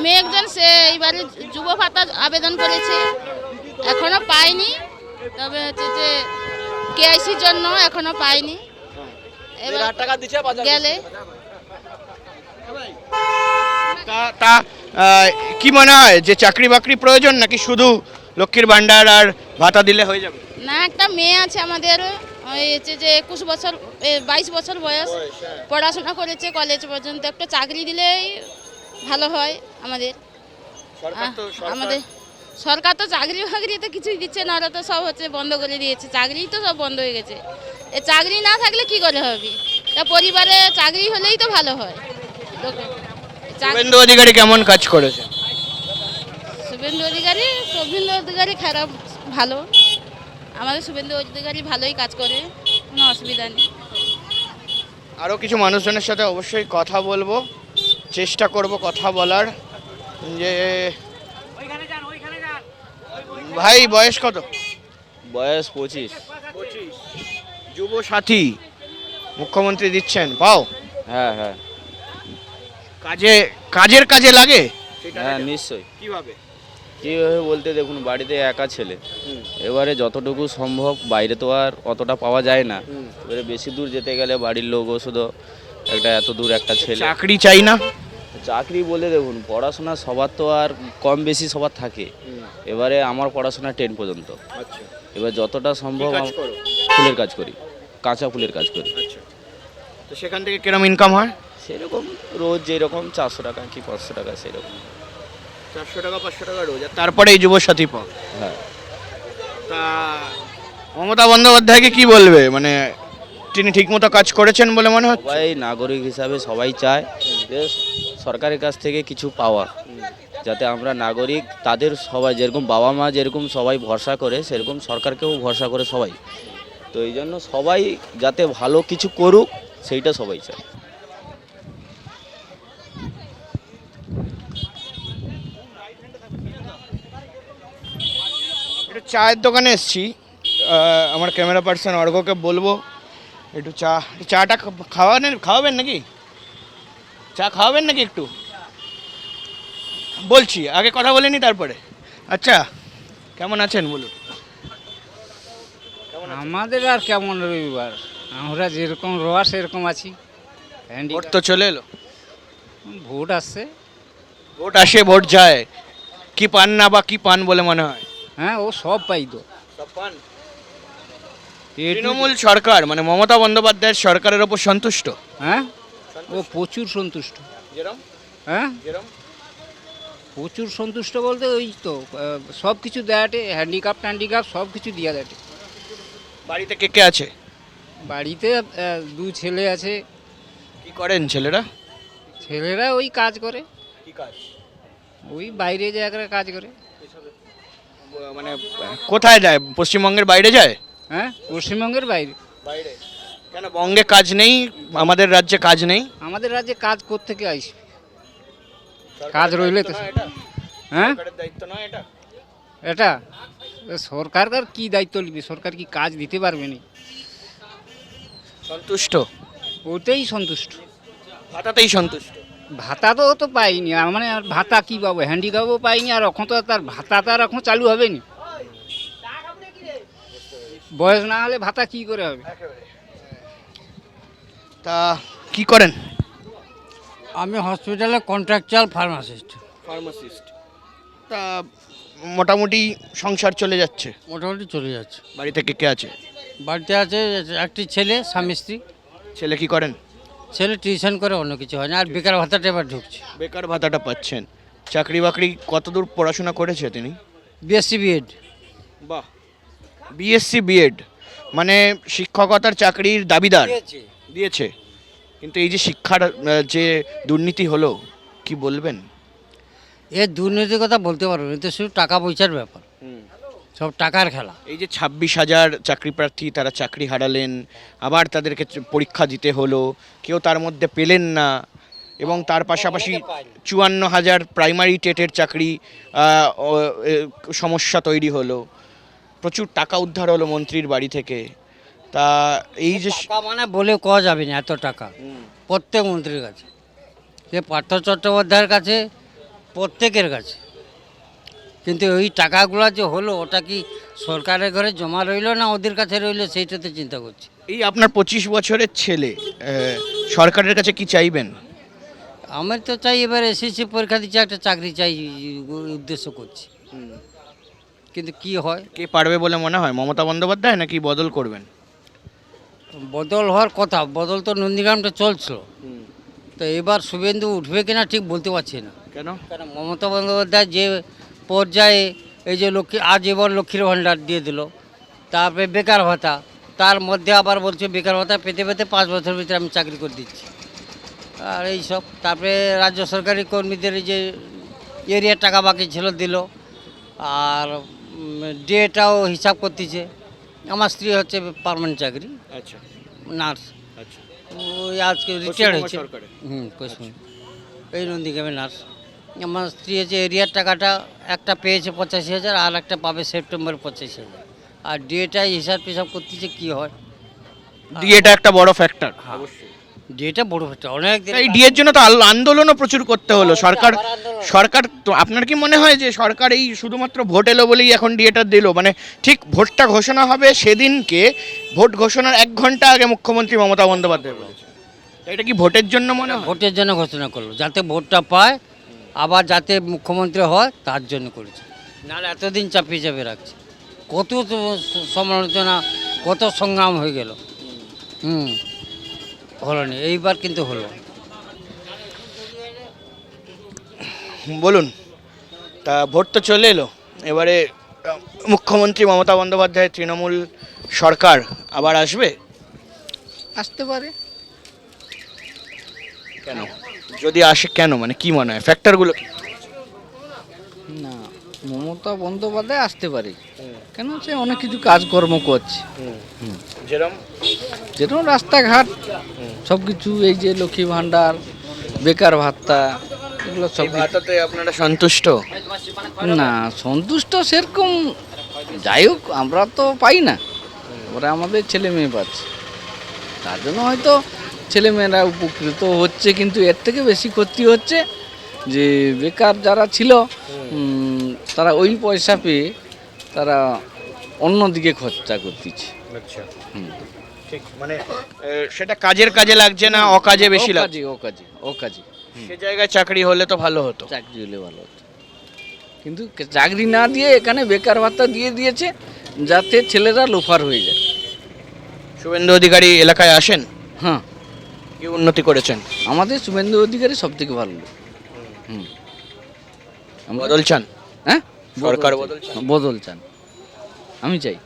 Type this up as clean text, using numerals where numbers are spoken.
মেয়ে একজন, সে এইবারে যুব ভাতা আবেদন করেছে, এখনো পায়নি। তবে হচ্ছে যে কেআইসির জন্য এখনো পায়নি, এবার গেলে। তা কি মনে হয় যে চাকরি বাকরি প্রয়োজন নাকি শুধু লক্ষ্মীর ভান্ডার আর ভাতা দিলে হয়ে যাবে? না, একটা মেয়ে আছে আমাদের, ওই হচ্ছে যে 21 বছর 22 বছর বয়স, পড়াশোনা করেছে কলেজ পর্যন্ত, একটা চাকরি দিলেই ভালো হয় আমাদের। আমাদের সরকার তো চাকরি বাকরি তো কিছুই দিচ্ছে না, ওরা তো সব হচ্ছে বন্ধ করে দিয়েছে, চাকরি তো সব বন্ধ হয়ে গেছে। এ চাকরি না থাকলে কি করে হবে? তা পরিবারে চাকরি হলেই তো ভালো হয়। শুভেন্দু অধিকারী কেমন কাজ করেছে? শুভেন্দু অধিকারী খারাপ ভালো, আমাদের শুভেন্দু অধিকারী ভালোই কাজ করে, কোনো অসুবিধা নেই। আরও কিছু মানুষজনের সাথে অবশ্যই কথা বলবো, চেষ্টা করব কথা বলার। যে ভাই বয়স কত? বয়স 25। যুব সাথী মুখ্যমন্ত্রী দিচ্ছেন, পাও? হ্যাঁ হ্যাঁ কাজে লাগে? হ্যাঁ নিশ্চয়ই। কিভাবে? কীভাবে বলতে, দেখুন বাড়িতে একা ছেলে, এবারে যতটুকু সম্ভব, বাইরে তো আর অতটা পাওয়া যায় না, এবারে বেশি দূর যেতে গেলে বাড়ির লোক শুধু একটা এত দূর একটা ছেলে, চাকরি চাই না? চাকরি বলে দেখুন পড়াশোনা সবার তো আর কম বেশি সবার থাকে, এবারে আমার পড়াশোনা 10 পর্যন্ত, এবার যতটা সম্ভব ফুলের কাজ করি, কাঁচা ফুলের কাজ করি। তো সেখান থেকে কিরকম ইনকাম হয়? সেরকম রোজ যেরকম 400 টাকা কি 500 টাকা সেরকম। 400 টাকা 500 টাকা রোজ, আর তারপরে এই যুব সাথী পাও? হ্যাঁ। তা মমতা বন্দ্যোপাধ্যায়কে কি বলবে, মানে তিনি ঠিকমতো কাজ করেছেন বলে মনে হচ্ছে? সবাই নাগরিক হিসাবে সবাই চায় যে সরকারের কাছ থেকে কিছু পাওয়া, যাতে আমরা নাগরিক তাদের সবাই যেরকম বাবা মা যেরকম সবাই ভরসা করে সেরকম সরকারকেও ভরসা করে সবাই, তো এই জন্য সবাই যাতে ভালো কিছু করুক সেইটা সবাই চায়। একটু চায়ের দোকানে এসেছি, আমার ক্যামেরা পার্সন অর্ঘকে বলবো একটু চাটা খাওয়াবেন নাকি? চা খাওয়াবেন নাকি একটু? বলছি, আগে কথা বলিনি তারপরে। আচ্ছা, কেমন আছেন বলুন? আমাদের আর কেমন রবিবার, আমরা যেরকম রোয়া সেরকম আছি। ভোট তো চলে এলো, ভোট আসছে। ভোট আসে ভোট যায়, কি পান না বা কি পান বলে মনে হয়? হ্যাঁ, ও সব পাই তো। তৃণমূল সরকার মানে মমতা বন্দ্যোপাধ্যায়ের সরকারের ওপর সন্তুষ্ট? হ্যাঁ, ও প্রচুর সন্তুষ্ট। হ্যাঁ, প্রচুর সন্তুষ্ট বলতে ওই তো সব কিছু দেয়াটে, হ্যান্ডিক্যাপ সব কিছু দিয়া দেয়। বাড়িতে কে কে আছে? বাড়িতে 2 ছেলে আছে। কি করেন ছেলেরা? ছেলেরা ওই কাজ করে, কি কাজ? ওই বাইরে জায়গায় কাজ করে। মানে কোথায় যায়? পশ্চিমবঙ্গের বাইরে যায়? হ্যাঁ, পশ্চিমবঙ্গের বাইরে। বাইরে কেন? বঙ্গে কাজ নেই? আমাদের রাজ্যে কাজ নেই? আমাদের রাজ্যে কাজ কোত্থেকে আসবে? কাজ রইলে তো। হ্যাঁ, দায়িত্ব নয় এটা? এটা সরকার কি দায়িত্ব নিবে? সরকার কি কাজ দিতে পারবে না? সন্তুষ্ট? ওতেই সন্তুষ্ট, ভাতাতেই সন্তুষ্ট? ভাতা তো ও তো পাইনি, মানে আর ভাতা কি পাবো? হ্যান্ডিক্যাপও পাইনি, আর এখন তো তার ভাতা তার এখন চালু হবে না। বয়স না হলে ভাতা কি করে হবে? তা কি করেন? আমি হসপিটালে কন্ট্রাকচুয়াল ফার্মাসিস্ট। তা মোটামুটি সংসার চলে যাচ্ছে? মোটামুটি চলে যাচ্ছে। বাড়িতে কে কে আছে? বাড়িতে আছে একটি ছেলে, স্বামী স্ত্রী। ছেলে কি করেন? ছেলে টিউশন করে, অন্য কিছু হয় না। আর বেকার ভাতাটা এবার ঢুকছে। বেকার ভাতাটা পাচ্ছেন। চাকরি বাকরি কতদূর পড়াশোনা করেছে তিনি? BSc BEd. বাহ, বিএসসি বিএড, মানে শিক্ষকতার চাকরির দাবিদার দিয়েছে। কিন্তু এই যে শিক্ষার যে দুর্নীতি হলো, কি বলবেন? এর দুর্নীতির কথা বলতে পারবো না, তো শুধু টাকা পয়সার ব্যাপার, সব টাকার খেলা। এই যে 26,000 চাকরি প্রার্থী তারা চাকরি হারালেন, আবার তাদেরকে পরীক্ষা দিতে হলো, কেউ তার মধ্যে পেলেন না, এবং তার পাশাপাশি 54,000 প্রাইমারি টেটের চাকরি সমস্যা তৈরি হলো, প্রচুর টাকা উদ্ধার হলো মন্ত্রীর বাড়ি থেকে। তা এই যে টাকা মানে বলে কওয়া যাবে না, এত টাকা প্রত্যেক মন্ত্রীর কাছে। যে পার্থ চট্টোপাধ্যায়ের কাছে প্রত্যেকের কাছে, কিন্তু ওই টাকাগুলো যে হলো ওটা কি সরকারের ঘরে জমা রইলো না ওদের কাছে রইলো, সেইটাতে চিন্তা করছি। এই আপনার 25 বছরের ছেলে সরকারের কাছে কি চাইবেন? আমার তো চাই এবার এসএসসি পরীক্ষা দিচ্ছে, একটা চাকরি চাই, উদ্দেশ্য করছি, কিন্তু কি হয়। কে পারবে বলে মনে হয়? মমতা বন্দ্যোপাধ্যায় নাকি বদল করবেন? বদল হওয়ার কথা, বদল তো নন্দীগ্রামটা চলছিল, তো এবার শুভেন্দু উঠবে কিনা ঠিক বলতে পারছি না। কেন? কারণ মমতা বন্দ্যোপাধ্যায় যে পর্যায়ে এই যে আজ এবার লক্ষ্মীর ভাণ্ডার দিয়ে দিল, তারপরে বেকার ভাতা, তার মধ্যে আবার বলছে বেকার ভাতা পেতে পেতে 5 বছরের ভিতরে আমি চাকরি করে দিচ্ছি, আর এই সব। তারপরে রাজ্য সরকারি কর্মীদের এই যে এরিয়ার টাকা বাকি ছিল দিল, আর ডেটাও হিসাব করতেছে। আমার স্ত্রী হচ্ছে পার্মানেন্ট চাকরি, আচ্ছা নার্স, আচ্ছা। ওই আজকে রিটায়ার্ড হয়েছে। সরকারে? পশ্চিম এই নন্দীগ্রামে নার্স। আমার স্ত্রী হচ্ছে এরিয়ার টাকাটা একটা পেয়েছে 85,000, আর একটা পাবে সেপ্টেম্বর 25,000, আর ডিএটাই হিসাব টিসাব করতেছে কি হয়। ডিএটা একটা বড় ফ্যাক্টর। ডিএটা বড় হচ্ছে অনেক দিন। এই ডিএর জন্য তো আন্দোলনও প্রচুর করতে হলো। সরকার তো আপনার কি মনে হয় যে সরকার এই শুধুমাত্র ভোট এলো বলেই এখন ডিএটা দিল? মানে ঠিক ভোটটা ঘোষণা হবে সেদিনকে ভোট ঘোষণার 1 ঘন্টা আগে মুখ্যমন্ত্রী মমতা বন্দ্যোপাধ্যায় বলেছে, এটা কি ভোটের জন্য মনে হয়? ভোটের জন্য ঘোষণা করলো, যাতে ভোটটা পায়, আবার যাতে মুখ্যমন্ত্রী হয় তার জন্য করেছে। নাহলে এতদিন চাপিয়ে চাপিয়ে রাখছে, কত তো সমালোচনা, কত সংগ্রাম হয়ে গেল, হলো না, এইবার কিন্তু হলো। বলুন, তা ভোট তো চলে এলো, এবারে মুখ্যমন্ত্রী মমতা বন্দ্যোপাধ্যায় তৃণমূল সরকার আবার আসবে? আসতে পারে। কেন? যদি আসে কেন, মানে কি মনে হয় ফ্যাক্টরগুলো? না, মমতা বন্দ্যোপাধ্যায় আসতে পারে, কেন সে অনেক কিছু কাজকর্ম করছে, যেরকম রাস্তাঘাট সব কিছু, এই যে লক্ষ্মী ভাণ্ডার, বেকার ভাতা, এগুলো সব। ভাতাতে আপনারা সন্তুষ্ট? না, সন্তুষ্ট সেরকম, যাই হোক আমরা তো পাই না, ওরা আমাদের ছেলে মেয়ে পাচ্ছে, তার জন্য হয়তো ছেলেমেয়েরা উপকৃত হচ্ছে, কিন্তু এর থেকে বেশি ক্ষতি হচ্ছে যে বেকার যারা ছিল তারা ওই পয়সা পেয়ে তারা অন্যদিকে খরচা করতেছে। আচ্ছা, ঠিক, মানে সেটা কাজের কাজে লাগছে না, অকাজে বেশি লাগছে। অকাজে সে জায়গায় চাকরি হলে তো ভালো হতো। চাকরি হলে ভালো হতো, কিন্তু চাকরি না দিয়ে এখানে বেকার ভাতা দিয়ে দিয়েছে, যাতে ছেলেরা লোফার হয়ে যায়। শুভেন্দু অধিকারী এলাকায় আসেন? হ্যাঁ, কি উন্নতি করেছেন? আমাদের শুভেন্দু অধিকারী সব থেকে ভালো লোক। বদল চান? হ্যাঁ, সরকার বদল চান, আমি চাই।